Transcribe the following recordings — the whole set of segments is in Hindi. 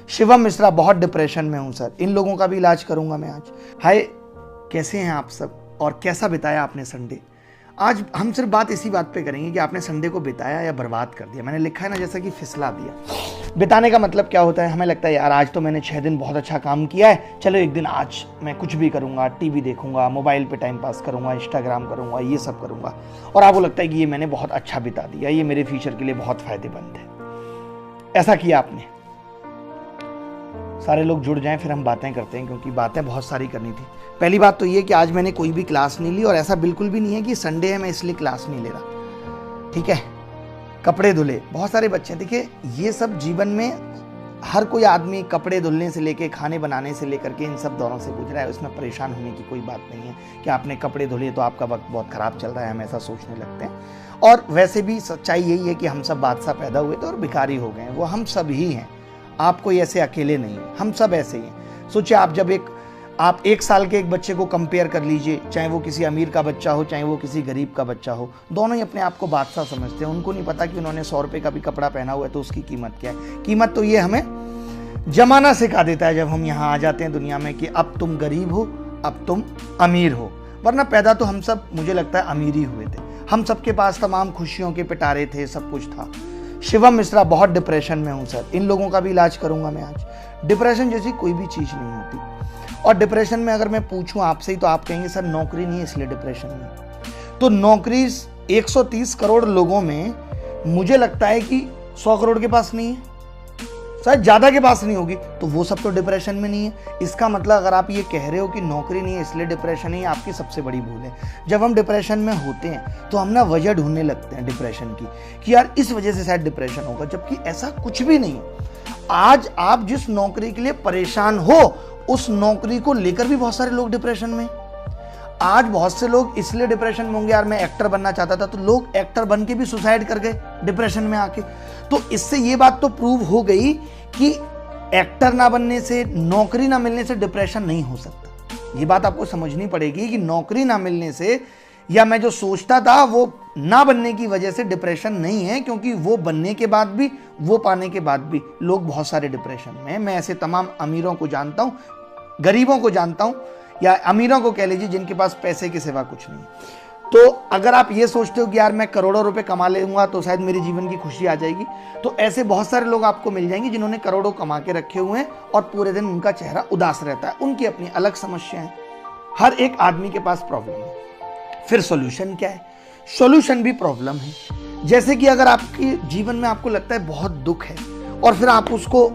शिवम मिश्रा, बहुत डिप्रेशन में हूं सर, इन लोगों का भी इलाज करूंगा मैं आज। हाय, कैसे हैं आप सब और कैसा बिताया आपने संडे? आज हम सिर्फ बात इसी बात पे करेंगे कि आपने संडे को बिताया या बर्बाद कर दिया। मैंने लिखा है ना, जैसा कि फिसला दिया। बिताने का मतलब क्या होता है? हमें लगता है यार आज तो मैंने 6 दिन बहुत अच्छा काम किया है, चलो एक दिन आज मैं कुछ भी करूंगा, टीवी देखूंगा, मोबाइल पे टाइम पास करूंगा, इंस्टाग्राम करूंगा, ये सब करूंगा, और आपको लगता है कि ये मैंने बहुत अच्छा बिता दिया, ये मेरे फ्यूचर के लिए बहुत फायदेमंद है। ऐसा किया आपने। सारे लोग जुड़ जाएं, फिर हम बातें करते हैं, क्योंकि बातें बहुत सारी करनी थी। पहली बात तो ये कि आज मैंने कोई भी क्लास नहीं ली, और ऐसा बिल्कुल भी नहीं है कि संडे है मैं इसलिए क्लास नहीं ले रहा, ठीक है। कपड़े धुले, बहुत सारे बच्चे, देखिए ये सब जीवन में हर कोई आदमी कपड़े धुलने से लेके खाने बनाने से लेकर के इन सब दौरों से गुजरा है। उसमें परेशान होने की कोई बात नहीं है कि आपने कपड़े धुले तो आपका वक्त बहुत खराब चल रहा है, हम ऐसा सोचने लगते हैं। और वैसे भी सच्चाई यही है कि हम सब बादशाह पैदा हुए थे और भिखारी हो गए, वो हम सब ही हैं। आप कोई ऐसे अकेले नहीं है, हम सब ऐसे ही हैं। सोचिए आप एक साल के एक बच्चे को कंपेयर कर लीजिए, चाहे वो किसी अमीर का बच्चा हो, चाहे वो किसी गरीब का बच्चा हो, दोनों ही अपने आप को बादशाह समझते हैं। उनको नहीं पता कि उन्होंने 100 रुपये का भी कपड़ा पहना हुआ है तो उसकी कीमत क्या है। कीमत तो ये हमें जमाना सिखा देता है जब हम यहाँ आ जाते हैं दुनिया में, कि अब तुम गरीब हो, अब तुम अमीर हो। वरना पैदा तो हम सब, मुझे लगता है, अमीर ही हुए थे। हम सबके पास तमाम खुशियों के पिटारे थे, सब कुछ था। शिवम मिश्रा, बहुत डिप्रेशन में हूं सर, इन लोगों का भी इलाज करूंगा मैं आज। डिप्रेशन जैसी कोई भी चीज नहीं होती, और डिप्रेशन में अगर मैं पूछूं आपसे ही तो आप कहेंगे सर नौकरी नहीं है इसलिए डिप्रेशन में। तो नौकरी 130 करोड़ लोगों में मुझे लगता है कि 100 करोड़ के पास नहीं है, शायद ज्यादा के पास नहीं होगी, तो वो सब तो डिप्रेशन में नहीं है। इसका मतलब अगर आप ये कह रहे हो कि नौकरी नहीं है इसलिए डिप्रेशन नहीं है, आपकी सबसे बड़ी भूल है। जब हम डिप्रेशन में होते हैं तो हम ना वजह ढूंढने लगते हैं डिप्रेशन की, कि यार इस वजह से शायद डिप्रेशन होगा, जबकि ऐसा कुछ भी नहीं है। आज आप जिस नौकरी के लिए परेशान हो उस नौकरी को लेकर भी बहुत सारे लोग डिप्रेशन में। आज बहुत से लोग इसलिए डिप्रेशन में होंगे, यार मैं एक्टर बनना चाहता था, तो लोग एक्टर बन के भी सुसाइड कर गए डिप्रेशन में आके। तो इससे ये बात तो प्रूव हो गई कि एक्टर ना बनने से, नौकरी ना मिलने से डिप्रेशन नहीं हो सकता। ये बात आपको समझनी पड़ेगी कि नौकरी ना मिलने से या मैं जो सोचता था वो ना बनने की वजह से डिप्रेशन नहीं है, क्योंकि वो बनने के बाद भी, वो पाने के बाद भी लोग बहुत सारे डिप्रेशन में। मैं ऐसे तमाम अमीरों को जानता हूं, गरीबों को जानता हूं, या अमीरों को कह लीजिए जिनके पास पैसे के सिवा कुछ नहीं। तो अगर आप ये सोचते हो कि यार मैं करोड़ों रुपए कमा लूंगा तो शायद मेरे जीवन की खुशी आ जाएगी, तो ऐसे बहुत सारे लोग आपको मिल जाएंगे जिन्होंने करोड़ों कमा के रखे हुए हैं और पूरे दिन उनका चेहरा उदास रहता है। उनकी अपनी अलग समस्याएं हैं। हर एक आदमी के पास प्रॉब्लम है। फिर सॉल्यूशन क्या है? सॉल्यूशन भी प्रॉब्लम है। जैसे कि अगर आपके जीवन में आपको लगता है बहुत दुख है और फिर आप उसको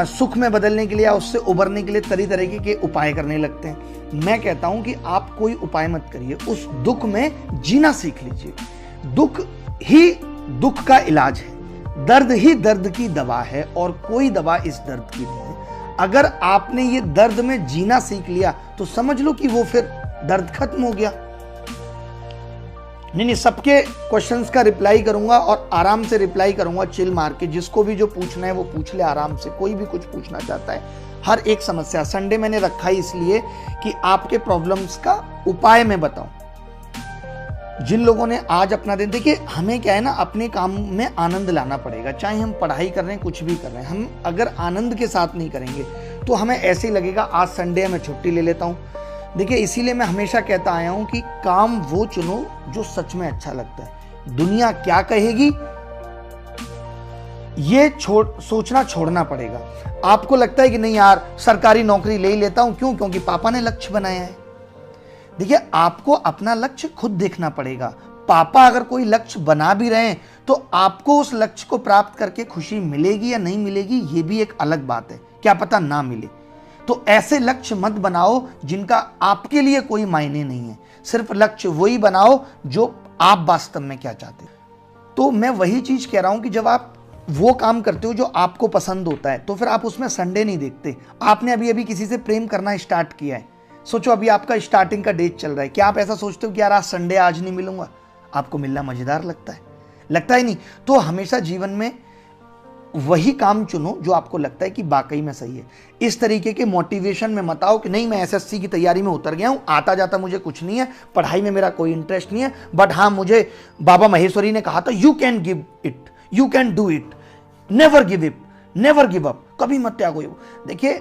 सुख में बदलने के लिए या उससे उबरने के लिए तरह तरह के उपाय करने लगते हैं। मैं कहता हूं कि आप कोई उपाय मत करिए, उस दुख में जीना सीख लीजिए। दुख ही दुख का इलाज है, दर्द ही दर्द की दवा है, और कोई दवा इस दर्द की नहीं है। अगर आपने ये दर्द में जीना सीख लिया तो समझ लो कि वो फिर दर्द खत्म हो गया। नहीं, सबके क्वेश्चंस का रिप्लाई करूंगा और आराम से रिप्लाई करूंगा, चिल मार के। जिसको भी जो पूछना है वो पूछ ले आराम से, कोई भी कुछ पूछना चाहता है। हर एक समस्या संडे मैंने रखा है इसलिए कि आपके प्रॉब्लम्स का उपाय मैं बताऊं। जिन लोगों ने आज अपना दिन, देखिए हमें क्या है ना, अपने काम में आनंद लाना पड़ेगा। चाहे हम पढ़ाई कर रहे हैं, कुछ भी कर रहे हैं, हम अगर आनंद के साथ नहीं करेंगे तो हमें ऐसे ही लगेगा आज संडे है मैं छुट्टी ले लेता हूं। देखिए इसीलिए मैं हमेशा कहता आया हूं कि काम वो चुनो जो सच में अच्छा लगता है। दुनिया क्या कहेगी ये सोचना छोड़ना पड़ेगा। आपको लगता है कि नहीं यार सरकारी नौकरी ले ही लेता हूं, क्यों? क्योंकि पापा ने लक्ष्य बनाया है। देखिए आपको अपना लक्ष्य खुद देखना पड़ेगा। पापा अगर कोई लक्ष्य बना भी रहे हैं तो आपको उस लक्ष्य को प्राप्त करके खुशी मिलेगी या नहीं मिलेगी ये भी एक अलग बात है, क्या पता ना मिले। तो ऐसे लक्ष्य मत बनाओ जिनका आपके लिए कोई मायने नहीं है। सिर्फ लक्ष्य वही बनाओ जो आप वास्तव में क्या चाहते हैं। तो मैं वही चीज कह रहा हूं कि जब आप वो काम करते हो जो आपको पसंद होता है तो फिर आप उसमें संडे नहीं देखते। आपने अभी अभी किसी से प्रेम करना स्टार्ट किया है, सोचो अभी आपका स्टार्टिंग का डेट चल रहा है, क्या आप ऐसा सोचते हो कि यार आज संडे, आज नहीं मिलूंगा? आपको मिलना मजेदार लगता है? लगता ही नहीं। तो हमेशा जीवन में वही काम चुनो जो आपको लगता है कि वाकई में सही है। इस तरीके के मोटिवेशन में मत आओ कि नहीं मैं एसएससी की तैयारी में उतर गया हूं, आता जाता मुझे कुछ नहीं है, पढ़ाई में मेरा कोई इंटरेस्ट नहीं है, बट हाँ मुझे बाबा महेश्वरी ने कहा था you can give it, you can do it, never give up, never give up. कभी मत त्यागो ये। देखिए,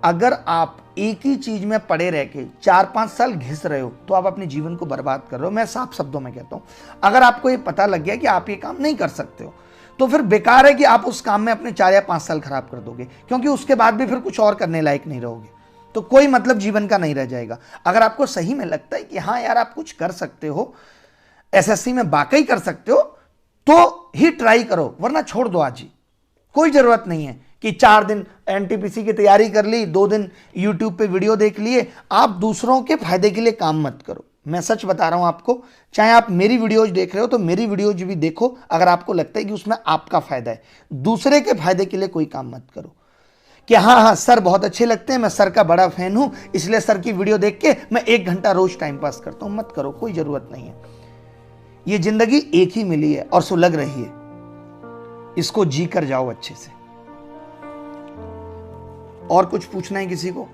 अगर आप एक ही चीज में पड़े रह के 4-5 साल घिस रहे हो तो आप अपने जीवन को बर्बाद कर रहे हो। मैं साफ शब्दों में कहता हूं, अगर आपको ये पता लग गया कि आप ये काम नहीं कर सकते हो तो फिर बेकार है कि आप उस काम में अपने 4 या 5 साल खराब कर दोगे, क्योंकि उसके बाद भी फिर कुछ और करने लायक नहीं रहोगे, तो कोई मतलब जीवन का नहीं रह जाएगा। अगर आपको सही में लगता है कि हाँ यार आप कुछ कर सकते हो, एसएससी में वाकई कर सकते हो, तो ही ट्राई करो, वरना छोड़ दो आज ही। कोई जरूरत नहीं है कि 4 दिन एनटीपीसी की तैयारी कर ली, 2 दिन यूट्यूब पे वीडियो देख लिए। आप दूसरों के फायदे के लिए काम मत करो। मैं सच बता रहा हूं आपको, चाहे आप मेरी वीडियोज देख रहे हो तो मेरी वीडियोज भी देखो, अगर आपको लगता है कि उसमें आपका फायदा है। दूसरे के फायदे के लिए कोई काम मत करो कि हाँ सर बहुत अच्छे लगते हैं, मैं सर का बड़ा फैन हूं, इसलिए सर की वीडियो देख के मैं 1 घंटा रोज टाइम पास करता हूं। मत करो, कोई जरूरत नहीं है। ये जिंदगी एक ही मिली है और सुलग रही है, इसको जी कर जाओ अच्छे से। और कुछ पूछना है किसी को?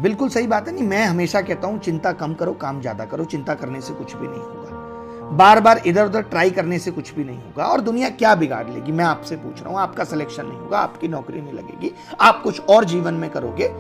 बिल्कुल सही बात है। नहीं, मैं हमेशा कहता हूं चिंता कम करो, काम ज्यादा करो। चिंता करने से कुछ भी नहीं होगा, बार बार इधर उधर ट्राई करने से कुछ भी नहीं होगा। और दुनिया क्या बिगाड़ लेगी? मैं आपसे पूछ रहा हूं, आपका सिलेक्शन नहीं होगा, आपकी नौकरी नहीं लगेगी, आप कुछ और जीवन में करोगे,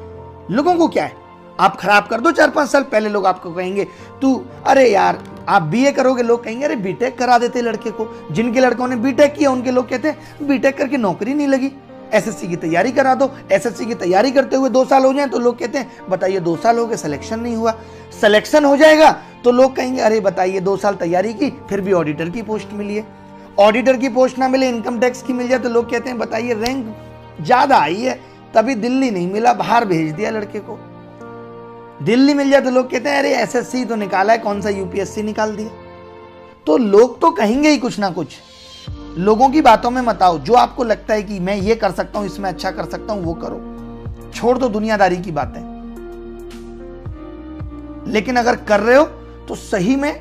लोगों को क्या है? आप खराब कर दो 4-5 साल, पहले लोग आपको कहेंगे तू, अरे यार आप बीए करोगे, लोग कहेंगे अरे बीटेक करा देते लड़के को। जिनके लड़कों ने बीटेक किया उनके लोग कहते हैं बीटेक करके नौकरी नहीं लगी, एसएससी की तैयारी करा दो। एसएससी की तैयारी करते हुए 2 साल हो जाए तो लोग कहते हैं बताइए 2 साल हो गए, सिलेक्शन नहीं हुआ। सिलेक्शन हो जाएगा तो लोग कहेंगे अरे बताइए 2 साल तैयारी की, फिर भी ऑडिटर की पोस्ट मिली है। ऑडिटर की पोस्ट ना मिले, इनकम टैक्स की मिल जाए तो लोग कहते हैं बताइए रैंक ज्यादा आई है, तभी दिल्ली नहीं मिला, बाहर भेज दिया लड़के को। दिल्ली मिल जाए तो लोग कहते हैं अरे एसएससी तो निकाला है, कौन सा यूपीएससी निकाल दिया। तो लोग तो कहेंगे ही कुछ ना कुछ। लोगों की बातों में मत आओ। जो आपको लगता है कि मैं ये कर सकता हूं, इसमें अच्छा कर सकता हूं, वो करो। छोड़ दो दुनियादारी की बातें। लेकिन अगर कर रहे हो तो सही में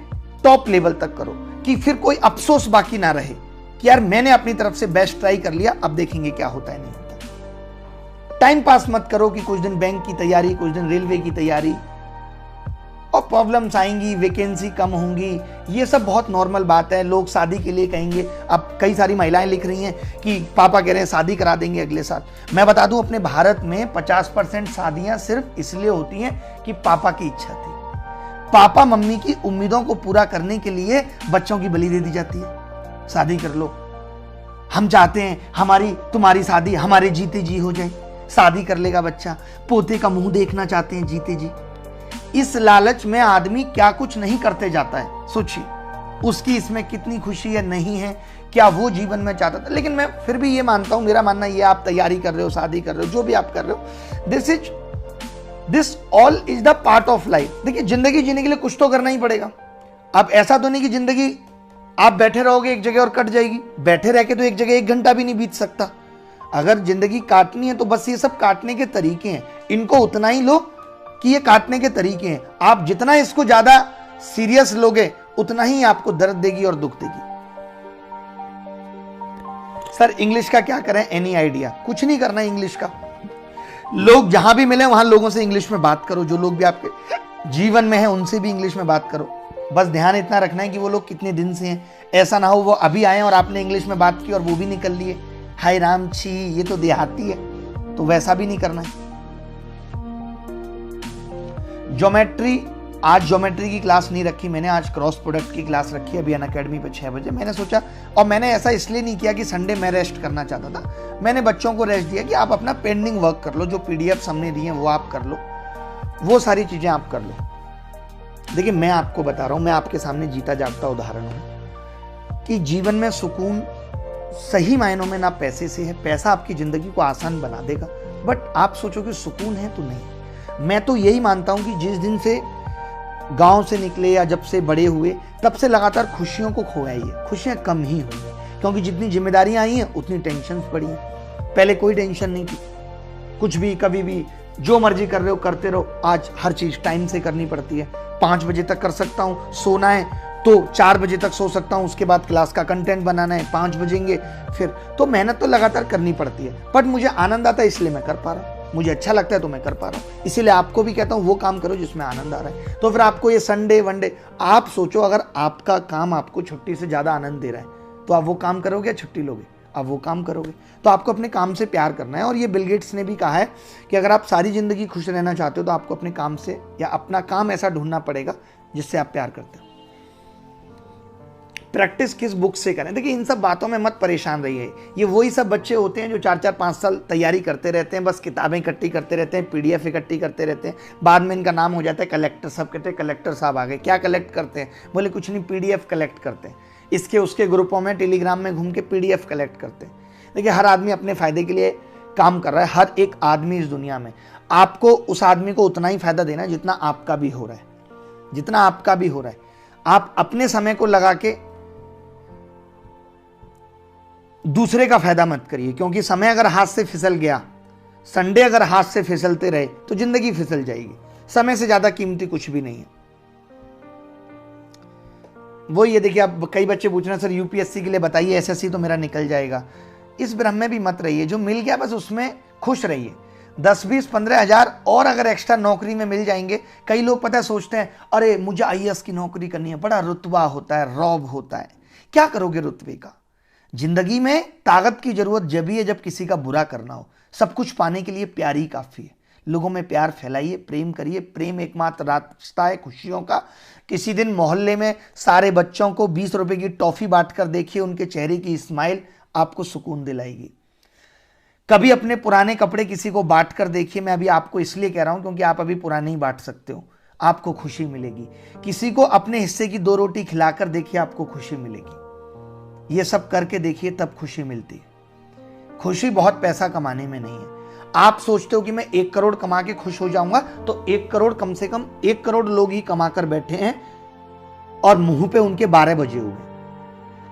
टॉप लेवल तक करो, कि फिर कोई अफसोस बाकी ना रहे कि यार मैंने अपनी तरफ से बेस्ट ट्राई कर लिया, अब देखेंगे क्या होता है नहीं होता। टाइम पास मत करो कि कुछ दिन बैंक की तैयारी, कुछ दिन रेलवे की तैयारी, और प्रॉब्लम्स आएंगी, वैकेंसी कम होंगी, ये सब बहुत नॉर्मल बात है। लोग शादी के लिए कहेंगे, अब कई सारी महिलाएं लिख रही हैं कि पापा कह रहे हैं शादी करा देंगे अगले साल। मैं बता दूं अपने भारत में 50% शादियां सिर्फ इसलिए होती हैं कि पापा की इच्छा थी। पापा मम्मी की उम्मीदों को पूरा करने के लिए बच्चों की बलि दे दी जाती है। शादी कर लो, हम चाहते हैं हमारी तुम्हारी शादी हमारे जीते जी हो जाए। शादी कर लेगा बच्चा, पोते का मुंह देखना चाहते हैं जीते जी। इस लालच में आदमी क्या कुछ नहीं करते जाता है। सोचिए उसकी इसमें कितनी खुशी है, नहीं है, क्या वो जीवन में चाहता था। लेकिन मैं फिर भी ये मानता हूं, मेरा मानना ये, आप तैयारी कर रहे हो, शादी कर रहे हो, जो भी आप कर रहे हो, this all is the part of life. देखिए जिंदगी जीने के लिए कुछ तो करना ही पड़ेगा। अब ऐसा तो नहीं कि जिंदगी आप बैठे रहोगे एक जगह और कट जाएगी। बैठे रह के तो एक जगह 1 घंटा भी नहीं बीत सकता। अगर जिंदगी काटनी है तो बस ये सब काटने के तरीके हैं, इनको उतना ही लो कि ये काटने के तरीके हैं। आप जितना इसको ज्यादा सीरियस लोगे उतना ही आपको दर्द देगी और दुख देगी। सर इंग्लिश का क्या करें, एनी आइडिया? कुछ नहीं करना इंग्लिश का। लोग जहां भी मिले वहां लोगों से इंग्लिश में बात करो। जो लोग भी आपके जीवन में हैं उनसे भी इंग्लिश में बात करो। बस ध्यान इतना रखना है कि वो लोग कितने दिन से हैं। ऐसा ना हो वो अभी आए और आपने इंग्लिश में बात की और वो भी निकल लिए, हाय राम छी ये तो देहाती है, तो वैसा भी नहीं करना है। ज्योमेट्री, आज ज्योमेट्री की क्लास नहीं रखी मैंने, आज क्रॉस प्रोडक्ट की क्लास रखी है अभी अनअकैडमी पे 6 बजे। मैंने सोचा, और मैंने ऐसा इसलिए नहीं किया कि संडे मैं रेस्ट करना चाहता था, मैंने बच्चों को रेस्ट दिया कि आप अपना पेंडिंग वर्क कर लो, जो पीडीएफ हमने दी है वो आप कर लो, वो सारी चीजें आप कर लो। देखिए मैं आपको बता रहा हूं, मैं आपके सामने जीता जागता उदाहरण हूं कि जीवन में सुकून सही मायनों में ना पैसे से है। पैसा आपकी जिंदगी को आसान बना देगा, बट आप सोचो कि सुकून है तो नहीं। मैं तो यही मानता हूं कि जिस दिन से गांव से निकले या जब से बड़े हुए तब से लगातार खुशियों को खोया ही है। खुशियां कम ही हुई हैं, क्योंकि जितनी जिम्मेदारियां आई हैं उतनी टेंशन बढ़ी हैं। पहले कोई टेंशन नहीं थी, कुछ भी कभी भी जो मर्जी कर रहे हो करते रहो। आज हर चीज टाइम से करनी पड़ती है। 5 बजे तक कर सकता हूं, सोना है तो 4 बजे तक सो सकता हूं, उसके बाद क्लास का कंटेंट बनाना है, 5 बजेंगे फिर, तो मेहनत तो लगातार करनी पड़ती है। बट मुझे आनंद आता है इसलिए मैं कर पा रहा हूं, मुझे अच्छा लगता है तो मैं कर पा रहा हूं। इसीलिए आपको भी कहता हूं वो काम करो जिसमें आनंद आ रहा है। तो फिर आपको ये संडे वनडे, आप सोचो अगर आपका काम आपको छुट्टी से ज्यादा आनंद दे रहा है तो आप वो काम करोगे या छुट्टी लोगे? अब वो काम करोगे। तो आपको अपने काम से प्यार करना है। और ये बिल गेट्स ने भी कहा है कि अगर आप सारी ज़िंदगी खुश रहना चाहते हो तो आपको अपने काम से या अपना काम ऐसा ढूंढना पड़ेगा जिससे आप प्यार करते हो। प्रैक्टिस किस बुक से करें? देखिए, इन सब बातों में मत परेशान रहिए। ये वही सब बच्चे होते हैं जो 4-4 5 साल तैयारी करते रहते हैं, बस किताबें इकट्ठी करते रहते हैं, PDF इकट्ठी करते रहते हैं, बाद में इनका नाम हो जाता है कलेक्टर। सब कहते हैं कलेक्टर साहब आ गए। क्या कलेक्ट करते हैं? बोले कुछ नहीं, PDF कलेक्ट करते हैं। इसके उसके ग्रुपों में टेलीग्राम में घूम के PDF कलेक्ट करते हैं। देखिए, हर आदमी अपने फ़ायदे के लिए काम कर रहा है। हर एक आदमी इस दुनिया में, आपको उस आदमी को उतना ही फ़ायदा देना है जितना आपका भी हो रहा है, जितना आपका भी हो रहा है। आप अपने समय को लगा के दूसरे का फायदा मत करिए, क्योंकि समय अगर हाथ से फिसल गया, संडे अगर हाथ से फिसलते रहे तो जिंदगी फिसल जाएगी। समय से ज्यादा कीमती कुछ भी नहीं है। वो ये देखिए, अब कई बच्चे पूछ रहे हैं सर UPSC के लिए बताइए, SSC तो मेरा निकल जाएगा। इस भ्रम में भी मत रहिए। जो मिल गया बस उसमें खुश रहिए। 10, 20, 15 हज़ार और अगर एक्स्ट्रा नौकरी में मिल जाएंगे। कई लोग पता है सोचते हैं अरे मुझे IAS की नौकरी करनी है, बड़ा रुतबा होता है, रौब होता है। क्या करोगे रुतबे का? जिंदगी में ताकत की जरूरत जब ही है जब किसी का बुरा करना हो। सब कुछ पाने के लिए प्यार ही काफी है। लोगों में प्यार फैलाइए, प्रेम करिए। प्रेम एकमात्र रास्ता है खुशियों का। किसी दिन मोहल्ले में सारे बच्चों को 20 रुपए की टॉफी बांट कर देखिए, उनके चेहरे की स्माइल आपको सुकून दिलाएगी। कभी अपने पुराने कपड़े किसी को बांट कर देखिए। मैं अभी आपको इसलिए कह रहा हूं क्योंकि आप अभी पुराने ही बांट सकते हो, आपको खुशी मिलेगी। किसी को अपने हिस्से की 2 रोटी खिलाकर देखिए, आपको खुशी मिलेगी। ये सब करके देखिए, तब खुशी मिलती है। खुशी बहुत पैसा कमाने में नहीं है। आप सोचते हो कि मैं 1 करोड़ कमा के खुश हो जाऊंगा, तो 1 करोड़ कम से कम 1 करोड़ लोग ही कमा कर बैठे हैं और मुंह पे उनके 12 बजे हुए।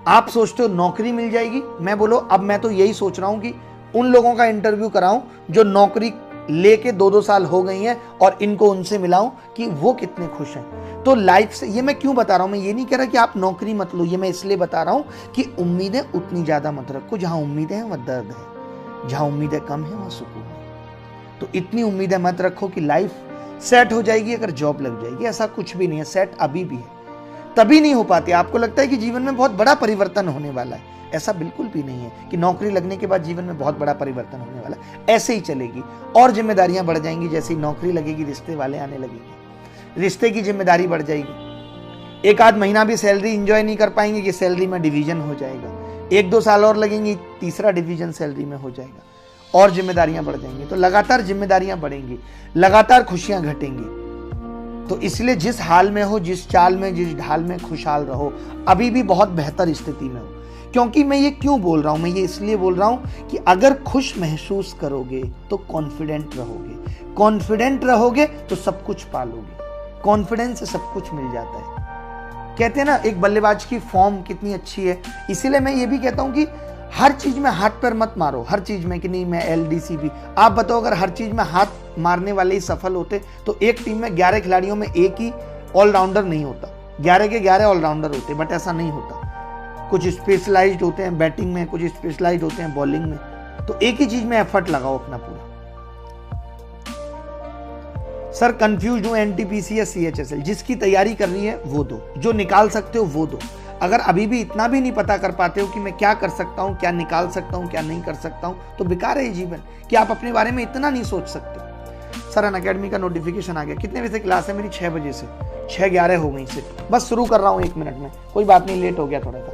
आप सोचते हो नौकरी मिल जाएगी। मैं बोलो, अब मैं तो यही सोच रहा हूं कि उन लोगों का इंटरव्यू कराऊं जो नौकरी लेके 2-2 साल हो गई हैं और इनको उनसे मिलाऊं कि वो कितने खुश हैं। तो लाइफ से ये मैं क्यों बता रहा हूं? मैं ये नहीं कह रहा कि आप नौकरी मत लो। ये मैं इसलिए बता रहा हूं कि उम्मीदें उतनी ज्यादा मत रखो। जहां उम्मीदें हैं वहां दर्द है, जहां उम्मीदें कम है वहां सुकून है। तो इतनी उम्मीदें मत रखो कि लाइफ सेट हो जाएगी अगर जॉब लग जाएगी। ऐसा कुछ भी नहीं है। सेट अभी भी है, तभी नहीं हो पाती। आपको लगता है कि जीवन में बहुत बड़ा परिवर्तन होने वाला है। ऐसा बिल्कुल भी नहीं है कि नौकरी लगने के बाद जीवन में बहुत बड़ा परिवर्तन होने वाला है। ऐसे ही चलेगी और जिम्मेदारियां बढ़ जाएंगी। जैसे ही नौकरी लगेगी रिश्ते वाले आने लगेंगे, रिश्ते की जिम्मेदारी बढ़ जाएगी। 1 आध महीना भी सैलरी एंजॉय नहीं कर पाएंगे कि सैलरी में डिवीजन हो जाएगा। 1-2 साल और लगेंगे, तीसरा डिवीजन सैलरी में हो जाएगा और जिम्मेदारियां बढ़ जाएंगी। तो लगातार जिम्मेदारियां बढ़ेंगी, लगातार खुशियां घटेंगी। तो इसलिए जिस हाल में हो, जिस चाल में, जिस ढाल में खुशहाल रहो। अभी भी बहुत बेहतर स्थिति में हो। क्योंकि मैं ये क्यों बोल रहा हूं? मैं ये इसलिए बोल रहा हूं कि अगर खुश महसूस करोगे तो कॉन्फिडेंट रहोगे। कॉन्फिडेंट रहोगे तो सब कुछ पालोगे। कॉन्फिडेंस से सब कुछ मिल जाता है। कहते हैं ना, एक बल्लेबाज की फॉर्म कितनी अच्छी है। इसीलिए मैं ये भी कहता हूं कि हर चीज में हाथ पैर मत मारो। हर चीज में कि नहीं मैं LDC भी। आप बताओ, अगर हर चीज में हाथ मारने वाले ही सफल होते तो एक टीम में 11 खिलाड़ियों में एक ही ऑलराउंडर नहीं होता। 11 के 11 ऑलराउंडर होते, बट ऐसा नहीं होता। कुछ स्पेशलाइज्ड होते हैं बैटिंग में, कुछ स्पेशलाइज्ड होते हैं बॉलिंग में। तो एक ही चीज में एफर्ट लगाओ अपना पूरा। सर कंफ्यूज हूं, NTPC या CHSL। जिसकी तैयारी कर रही है वो दो, जो निकाल सकते हो वो दो। अगर अभी भी इतना भी नहीं पता कर पाते हो कि मैं क्या कर सकता हूं, क्या निकाल सकता हूं, क्या नहीं कर सकता हूं, तो बेकार है ये जीवन कि आप अपने बारे में इतना नहीं सोच सकते। सर अनअकैडमी का नोटिफिकेशन आ गया। कितने बजे से क्लास है मेरी? 6 बजे से। 6:11 हो गई से। बस शुरू कर रहा हूँ 1 मिनट में। कोई बात नहीं, लेट हो गया थोड़ा सा,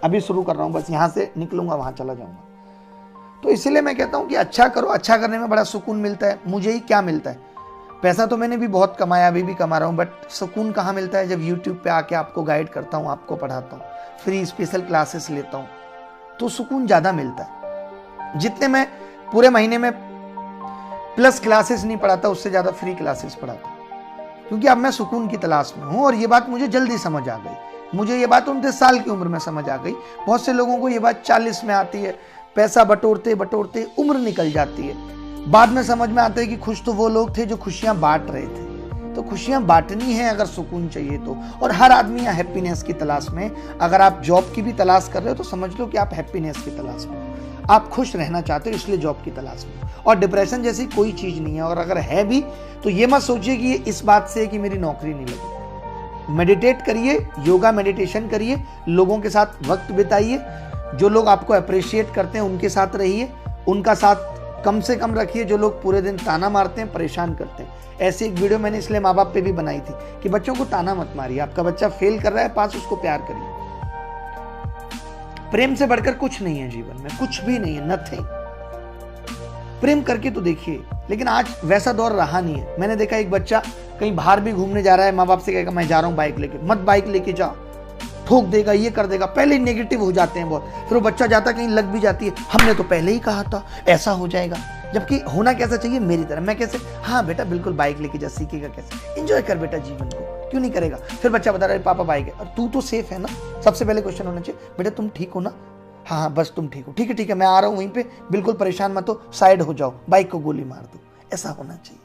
अभी शुरू कर रहा हूं। बस यहां से निकलूंगा वहां चला जाऊंगा। तो इसलिए मैं कहता हूं कि अच्छा करो। अच्छा करने में बड़ा सुकून मिलता है। मुझे ही क्या मिलता है? पैसा तो मैंने भी बहुत कमाया, अभी भी कमा रहा हूं, बट सुकून कहां मिलता है? जब YouTube पे आके आपको गाइड करता हूं, आपको पढ़ाता हूं, फ्री स्पेशल क्लासेस लेता हूं, तो सुकून ज्यादा मिलता है। जितने मैं पूरे महीने में प्लस क्लासेस नहीं पढ़ाता, उससे ज्यादा फ्री क्लासेस पढ़ाता हूं। क्योंकि अब मैं सुकून की तलाश में हूं और ये बात मुझे जल्दी समझ आ गई। मुझे ये बात 29 साल की उम्र में समझ आ गई। बहुत से लोगों को ये बात 40 में आती है। पैसा बटोरते बटोरते उम्र निकल जाती है। बाद में समझ में आता है कि खुश तो वो लोग थे जो खुशियां बांट रहे थे। तो खुशियां बांटनी है अगर सुकून चाहिए तो। और हर आदमी यहाँ हैप्पीनेस की तलाश में। अगर आप जॉब की भी तलाश कर रहे हो तो समझ लो कि आप हैप्पीनेस की तलाश में हो। आप खुश रहना चाहते हो, इसलिए जॉब की तलाश में हो। और डिप्रेशन जैसी कोई चीज नहीं है। और अगर है भी तो ये मत सोचिए कि ये इस बात से कि मेरी नौकरी नहीं लगी। मेडिटेट करिए, योगा मेडिटेशन करिए, लोगों के साथ वक्त बिताइए, जो लोग आपको अप्रिशिएट करते हैं उनके साथ रहिए, उनका साथ कम से कम रखिए। जो लोग पूरे दिन ताना मारते हैं, परेशान करते हैं, ऐसी एक वीडियो मैंने इसलिए माँ बाप पे भी बनाई थी कि बच्चों को ताना मत मारिए। आपका बच्चा फेल कर रहा है पास, उसको प्यार करिए। प्रेम से बढ़कर कुछ नहीं है जीवन में, कुछ भी नहीं है, नथिंग। प्रेम करके तो देखिए। लेकिन आज वैसा दौर रहा नहीं है। मैंने देखा एक बच्चा कहीं बाहर भी घूमने जा रहा है, माँ बाप से कहेगा मैं जा रहा हूँ बाइक लेके, मत बाइक लेके जा, ठोक देगा, ये कर देगा। पहले ही नेगेटिव हो जाते हैं बहुत। फिर वो बच्चा जाता कहीं लग भी जाती है, हमने तो पहले ही कहा था ऐसा हो जाएगा। जबकि होना कैसा चाहिए मेरी तरह, मैं कैसे, हाँ बेटा बिल्कुल बाइक लेके जा, सीखेगा कैसे, एंजॉय कर बेटा जीवन को, क्यों नहीं करेगा। फिर बच्चा बता रहा है पापा बाइक है, और तू तो सेफ है ना। सबसे पहले क्वेश्चन होना चाहिए, बेटा तुम ठीक हो ना, हाँ हाँ बस तुम ठीक हो, ठीक है ठीक है, मैं आ रहा हूँ वहीं पे, बिल्कुल परेशान मत हो, साइड हो जाओ, बाइक को गोली मार दो। ऐसा होना चाहिए।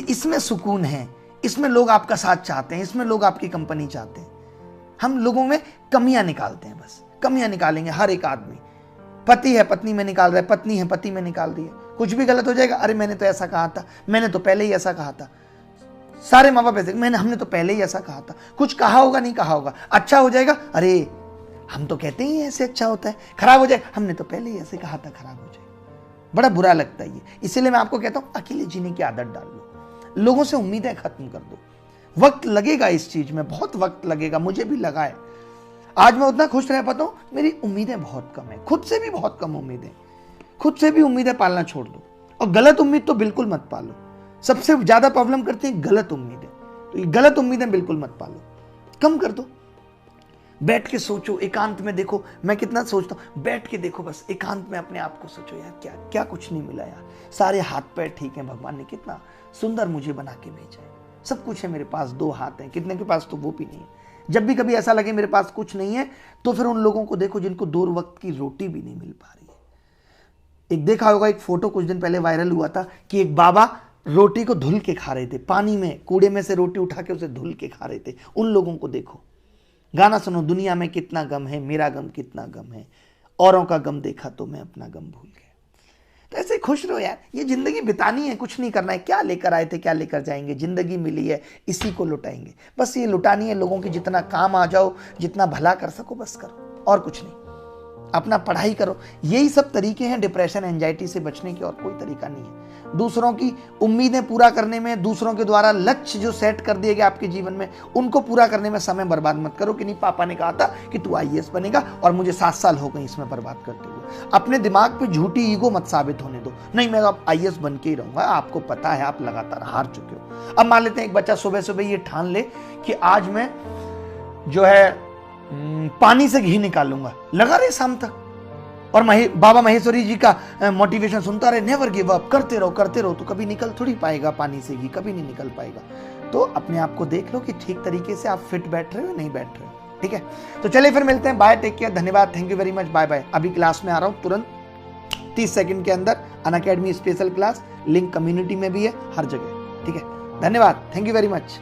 इसमें सुकून है, इसमें लोग आपका साथ चाहते हैं, इसमें लोग आपकी कंपनी चाहते हैं। हम लोगों में कमियां निकालते हैं, बस कमियां निकालेंगे हर एक आदमी। पति है पत्नी में निकाल रहा है, पत्नी है पति में निकाल दी है। कुछ भी गलत हो जाएगा, अरे मैंने तो ऐसा कहा था, मैंने तो पहले ही ऐसा कहा था। सारे माँ बाप ऐसे, हमने तो पहले ही ऐसा कहा था। कुछ कहा होगा नहीं कहा होगा, अच्छा हो जाएगा, अरे हम तो कहते ही ऐसे अच्छा होता है। खराब हो जाएगा, हमने तो पहले ही ऐसे कहा था खराब हो जाएगा। बड़ा बुरा लगता है ये। इसीलिए मैं आपको कहता हूं अकेले जीने की आदत डाल लो, लोगों से उम्मीदें खत्म कर दो। वक्त लगेगा इस चीज में, बहुत वक्त लगेगा, मुझे भी लगा है। आज मैं उतना खुश रह पाता हूं, मेरी उम्मीदें बहुत कम है, खुद से भी बहुत कम उम्मीदें। खुद से भी उम्मीदें पालना छोड़ दो, और गलत उम्मीद तो बिल्कुल मत पालो। सबसे ज्यादा प्रॉब्लम करती है गलत उम्मीदें, तो ये गलत उम्मीदें बिल्कुल मत पालो, कम कर दो। बैठ के सोचो, एकांत में देखो। मैं कितना सोचता हूँ, बैठ के देखो, बस एकांत में अपने आप को सोचो, यार क्या क्या कुछ नहीं मिला यार, सारे हाथ पैर ठीक है, भगवान ने कितना सुंदर मुझे बना के भेजा है, सब कुछ है मेरे पास, 2 हाथ हैं, कितने के पास तो वो भी नहीं है। जब भी कभी ऐसा लगे मेरे पास कुछ नहीं है, तो फिर उन लोगों को देखो जिनको 2 वक्त की रोटी भी नहीं मिल पा रही है। एक देखा होगा, एक फोटो कुछ दिन पहले वायरल हुआ था कि एक बाबा रोटी को धुल के खा रहे थे, पानी में, कूड़े में से रोटी उठा के उसे धुल के खा रहे थे। उन लोगों को देखो। गाना सुनो, दुनिया में कितना गम है, मेरा गम कितना गम है, औरों का गम देखा तो मैं अपना गम भूल गया। तो ऐसे खुश रहो यार, ये जिंदगी बितानी है, कुछ नहीं करना है। क्या लेकर आए थे क्या लेकर जाएंगे, जिंदगी मिली है इसी को लुटाएंगे। बस ये लुटानी है लोगों की, जितना काम आ जाओ, जितना भला कर सको बस करो, और कुछ नहीं। अपना पढ़ाई करो। यही सब तरीके हैं डिप्रेशन एंजाइटी से बचने के, और कोई तरीका नहीं है। दूसरों की उम्मीदें पूरा करने में, दूसरों के द्वारा लक्ष्य जो सेट कर दिए गए आपके जीवन में, उनको पूरा करने में समय बर्बाद मत करो कि नहीं पापा ने कहा था कि तू आईएएस बनेगा और मुझे 7 साल हो गए इसमें बर्बाद करते हुए। अपने दिमाग पे झूठी ईगो मत साबित होने दो, नहीं मैं अब आईएएस बन के ही रहूंगा। आपको पता है आप लगातार हार चुके हो। अब मान लेते हैं एक बच्चा सुबह सुबह ये ठान ले कि आज मैं जो है पानी से घी निकालूंगा, लगा रहे शाम तक, और बाबा महेश्वरी जी का मोटिवेशन सुनता रहे, नेवर गिव अप, करते रहो, तो कभी निकल थोड़ी पाएगा पानी से घी, कभी नहीं निकल पाएगा। तो अपने आप को देख लो कि ठीक तरीके से आप फिट बैठ रहे हो नहीं बैठ रहे हो, ठीक है। तो चलिए फिर मिलते हैं, बाय, टेक केयर, धन्यवाद, thank you very much, bye bye. अभी क्लास में आ रहा हूँ तुरंत 30 सेकंड के अंदर, Unacademy special class, link community में भी है, हर जगह, ठीक है। धन्यवाद, थैंक यू वेरी मच।